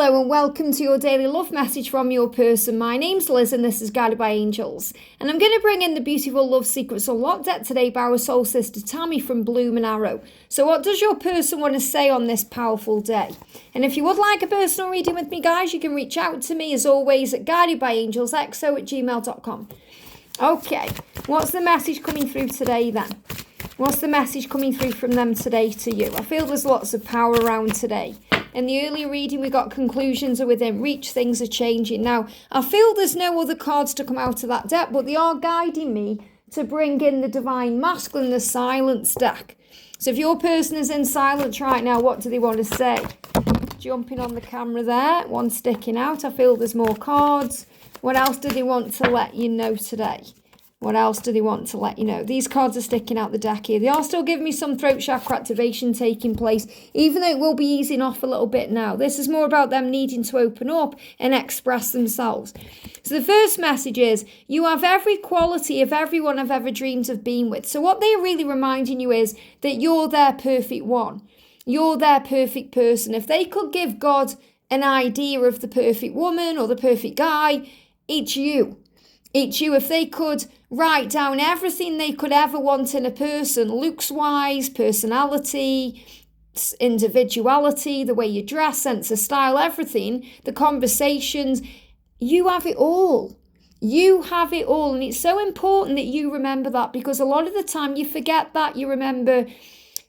Hello and welcome to your daily love message from your person. My name's Liz and this is Guided by Angels. And I'm going to bring in the beautiful love secrets unlocked at today by our soul sister Tammy from Bloom and Arrow. So what does your person want to say on this powerful day? And if you would like a personal reading with me, guys, you can reach out to me as always at guidedbyangelsxo@gmail.com. Okay, what's the message coming through today then? What's the message coming through from them today to you? I feel there's lots of power around today. In the earlier reading, we got conclusions are within reach, things are changing. Now, I feel there's no other cards to come out of that deck, but they are guiding me to bring in the Divine Masculine, the silence deck. So if your person is in silence right now, what do they want to say? Jumping on the camera there, one sticking out. I feel there's more cards. What else do they want to let you know today? What else do they want to let you know? These cards are sticking out the deck here. They are still giving me some throat chakra activation taking place, even though it will be easing off a little bit now. This is more about them needing to open up and express themselves. So the first message is, you have every quality of everyone I've ever dreamed of being with. So what they're really reminding you is that you're their perfect one. You're their perfect person. If they could give God an idea of the perfect woman or the perfect guy, it's you. It's you. If they could write down everything they could ever want in a person, looks-wise, personality, individuality, the way you dress, sense of style, everything, the conversations, you have it all. You have it all. And it's so important that you remember that, because a lot of the time you forget that. You remember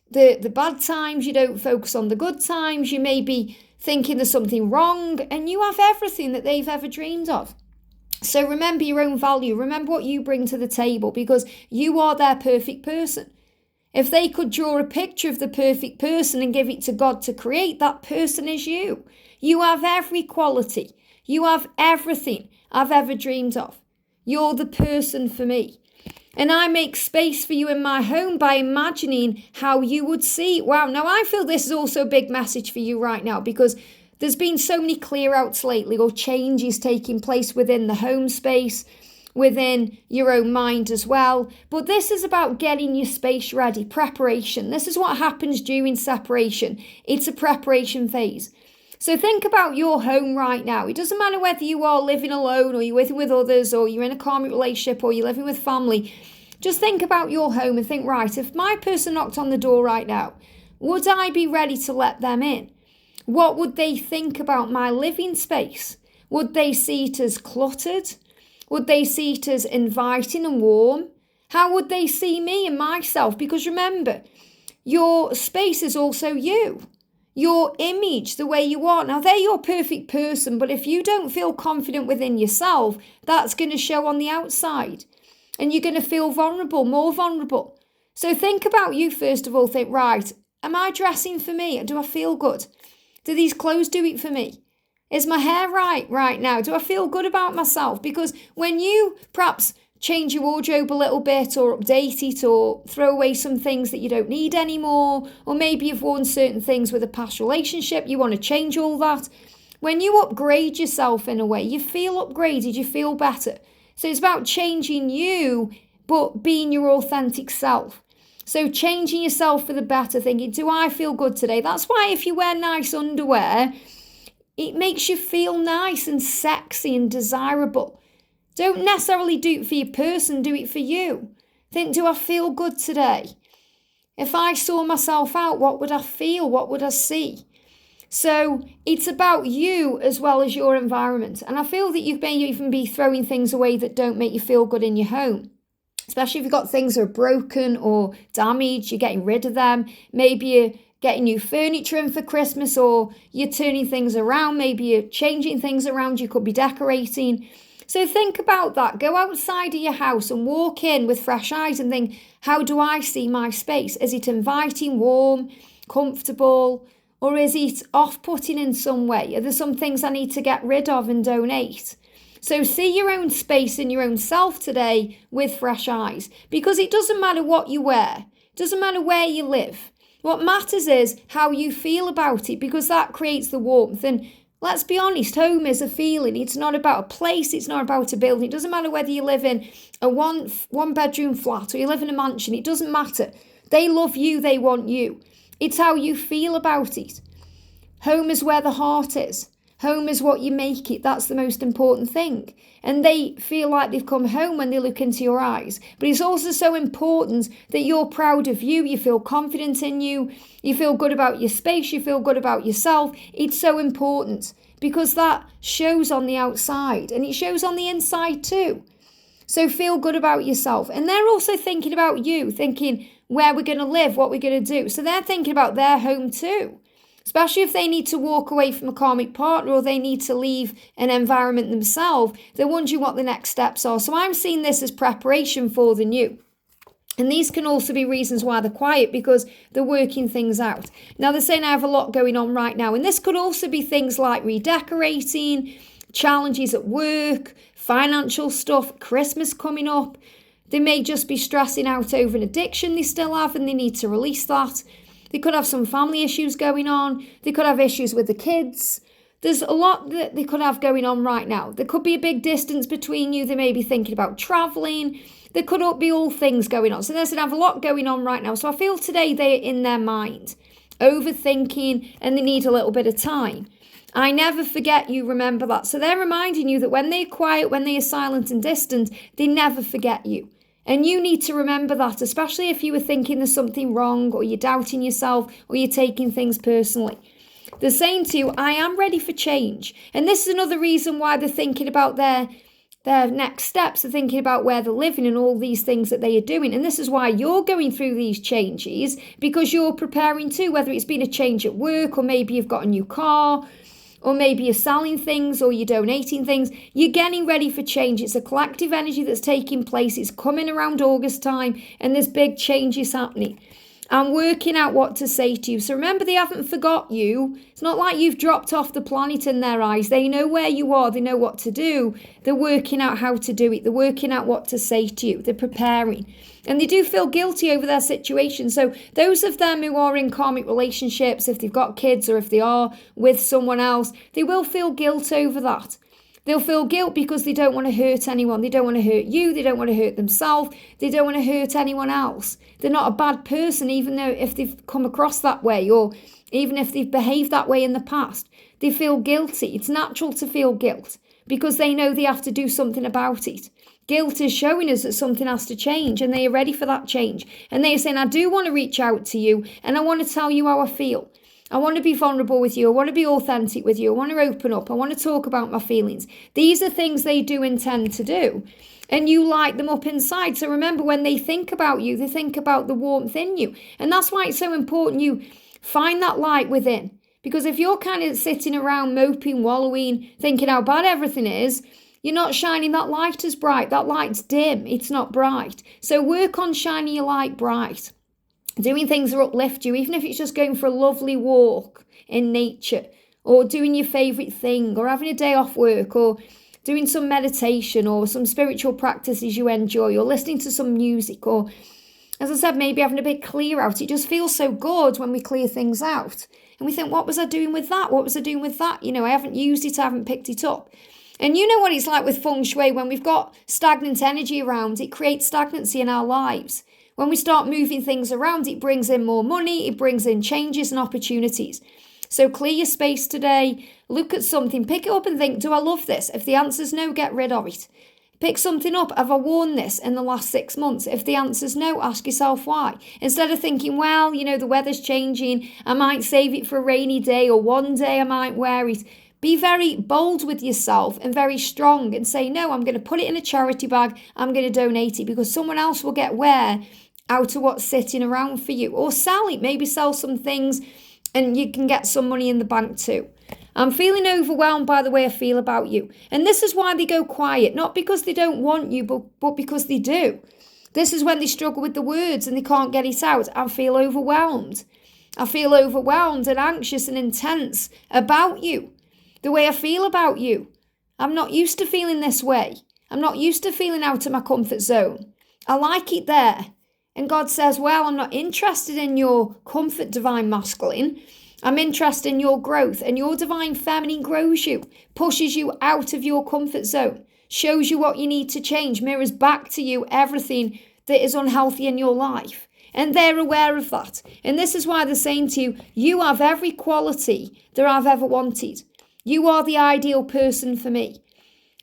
the bad times. You don't focus on the good times. You may be thinking there's something wrong, and you have everything that they've ever dreamed of. So remember your own value. Remember what you bring to the table, because you are their perfect person. If they could draw a picture of the perfect person and give it to God to create, that person is you. You have every quality. You have everything I've ever dreamed of. You're the person for me. And I make space for you in my home by imagining how you would see. Wow, now I feel this is also a big message for you right now, because there's been so many clear outs lately, or changes taking place within the home space, within your own mind as well. But this is about getting your space ready, preparation. This is what happens during separation. It's a preparation phase. So think about your home right now. It doesn't matter whether you are living alone, or you're living with others, or you're in a karmic relationship, or you're living with family. Just think about your home and think, right, if my person knocked on the door right now, would I be ready to let them in? What would they think about my living space? Would they see it as cluttered? Would they see it as inviting and warm? How would they see me and myself? Because remember, your space is also you. Your image, the way you are. Now, they're your perfect person, but if you don't feel confident within yourself, that's going to show on the outside. And you're going to feel vulnerable, more vulnerable. So think about you first of all. Think, right, am I dressing for me? Do I feel good? Do these clothes do it for me? Is my hair right now? Do I feel good about myself? Because when you perhaps change your wardrobe a little bit, or update it, or throw away some things that you don't need anymore, or maybe you've worn certain things with a past relationship, you want to change all that. When you upgrade yourself in a way, you feel upgraded, you feel better. So it's about changing you, but being your authentic self. So changing yourself for the better, thinking, do I feel good today? That's why if you wear nice underwear, it makes you feel nice and sexy and desirable. Don't necessarily do it for your person, do it for you. Think, do I feel good today? If I saw myself out, what would I feel? What would I see? So it's about you as well as your environment. And I feel that you may even be throwing things away that don't make you feel good in your home. Especially if you've got things that are broken or damaged, you're getting rid of them. Maybe you're getting new furniture in for Christmas, or you're turning things around. Maybe you're changing things around. You could be decorating. So think about that. Go outside of your house and walk in with fresh eyes and think, how do I see my space? Is it inviting, warm, comfortable, or is it off-putting in some way? Are there some things I need to get rid of and donate? So see your own space and your own self today with fresh eyes, because it doesn't matter what you wear. It doesn't matter where you live. What matters is how you feel about it, because that creates the warmth. And let's be honest, home is a feeling. It's not about a place. It's not about a building. It doesn't matter whether you live in a one bedroom flat or you live in a mansion. It doesn't matter. They love you. They want you. It's how you feel about it. Home is where the heart is. Home is what you make it. That's the most important thing. And they feel like they've come home when they look into your eyes. But it's also so important that you're proud of you. You feel confident in you. You feel good about your space. You feel good about yourself. It's so important because that shows on the outside and it shows on the inside too. So feel good about yourself. And they're also thinking about you, thinking where we're going to live, what we're going to do. So they're thinking about their home too. Especially if they need to walk away from a karmic partner or they need to leave an environment themselves, they're wondering what the next steps are. So I'm seeing this as preparation for the new. And these can also be reasons why they're quiet because they're working things out. Now they're saying I have a lot going on right now. And this could also be things like redecorating, challenges at work, financial stuff, Christmas coming up. They may just be stressing out over an addiction they still have and they need to release that. They could have some family issues going on. They could have issues with the kids. There's a lot that they could have going on right now. There could be a big distance between you. They may be thinking about traveling. There could be all things going on. So there's have a lot going on right now. So I feel today they're in their mind, overthinking, and they need a little bit of time. I never forget you, remember that. So they're reminding you that when they're quiet, when they are silent and distant, they never forget you. And you need to remember that, especially if you were thinking there's something wrong or you're doubting yourself or you're taking things personally. They're saying to you, I am ready for change. And this is another reason why they're thinking about their next steps. They're thinking about where they're living and all these things that they are doing. And this is why you're going through these changes, because you're preparing too, whether it's been a change at work or maybe you've got a new car, or maybe you're selling things or you're donating things. You're getting ready for change. It's a collective energy that's taking place. It's coming around August time and there's big changes happening. I'm working out what to say to you. So remember, they haven't forgot you. It's not like you've dropped off the planet in their eyes. They know where you are. They know what to do. They're working out how to do it. They're working out what to say to you. They're preparing. And they do feel guilty over their situation. So those of them who are in karmic relationships, if they've got kids or if they are with someone else, they will feel guilt over that. They'll feel guilt because they don't want to hurt anyone. They don't want to hurt you. They don't want to hurt themselves. They don't want to hurt anyone else. They're not a bad person, even though if they've come across that way or even if they've behaved that way in the past. They feel guilty. It's natural to feel guilt because they know they have to do something about it. Guilt is showing us that something has to change and they are ready for that change. And they are saying, I do want to reach out to you and I want to tell you how I feel. I want to be vulnerable with you. I want to be authentic with you. I want to open up. I want to talk about my feelings. These are things they do intend to do. And you light them up inside. So remember, when they think about you, they think about the warmth in you. And that's why it's so important you find that light within. Because if you're kind of sitting around moping, wallowing, thinking how bad everything is, you're not shining that light as bright. That light's dim. It's not bright. So work on shining your light bright. Doing things that uplift you, even if it's just going for a lovely walk in nature, or doing your favourite thing, or having a day off work, or doing some meditation, or some spiritual practices you enjoy, or listening to some music, or, as I said, maybe having a big clear out. It just feels so good when we clear things out. And we think, what was I doing with that? What was I doing with that? You know, I haven't used it, I haven't picked it up. And you know what it's like with feng shui, when we've got stagnant energy around, it creates stagnancy in our lives. When we start moving things around, it brings in more money, it brings in changes and opportunities. So clear your space today, look at something, pick it up and think, do I love this? If the answer's no, get rid of it. Pick something up, have I worn this in the last 6 months? If the answer's no, ask yourself why. Instead of thinking, well, you know, the weather's changing, I might save it for a rainy day, or one day I might wear it. Be very bold with yourself and very strong and say, no, I'm going to put it in a charity bag, I'm going to donate it, because someone else will get wear out of what's sitting around for you. Or sell it, maybe sell some things and you can get some money in the bank too. I'm feeling overwhelmed by the way I feel about you. And this is why they go quiet, not because they don't want you, but because they do. This is when they struggle with the words and they can't get it out. I feel overwhelmed. I feel overwhelmed and anxious and intense about you. The way I feel about you. I'm not used to feeling this way. I'm not used to feeling out of my comfort zone. I like it there. And God says, well, I'm not interested in your comfort, divine masculine. I'm interested in your growth. And your divine feminine grows you, pushes you out of your comfort zone, shows you what you need to change, mirrors back to you everything that is unhealthy in your life. And they're aware of that. And this is why they're saying to you, you have every quality that I've ever wanted. You are the ideal person for me.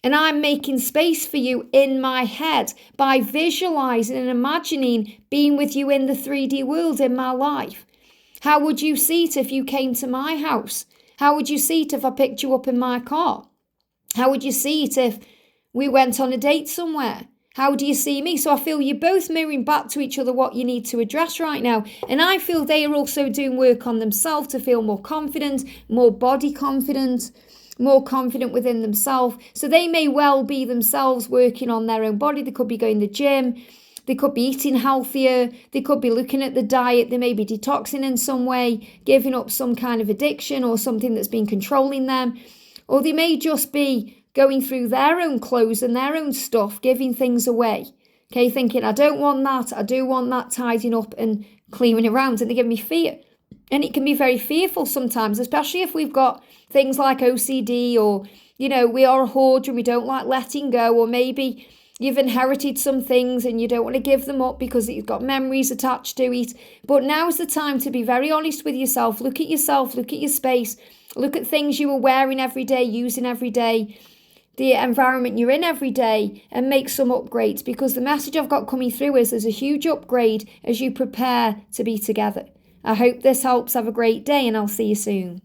And I'm making space for you in my head by visualizing and imagining being with you in the 3D world in my life. How would you see it if you came to my house? How would you see it if I picked you up in my car? How would you see it if we went on a date somewhere? How do you see me? So I feel you're both mirroring back to each other what you need to address right now. And I feel they are also doing work on themselves to feel more confident, more body confident, more confident within themselves. So they may well be themselves working on their own body. They could be going to the gym. They could be eating healthier. They could be looking at the diet. They may be detoxing in some way, giving up some kind of addiction or something that's been controlling them. Or they may just be going through their own clothes and their own stuff, giving things away. Okay, thinking, I don't want that. I do want that tidying up and clearing around. And they give me fear. And it can be very fearful sometimes, especially if we've got things like OCD or, we are a hoarder and we don't like letting go, or maybe you've inherited some things and you don't want to give them up because you've got memories attached to it. But now's the time to be very honest with yourself. Look at yourself, look at your space, look at things you are wearing every day, using every day, the environment you're in every day, and make some upgrades, because the message I've got coming through is there's a huge upgrade as you prepare to be together. I hope this helps. Have a great day and I'll see you soon.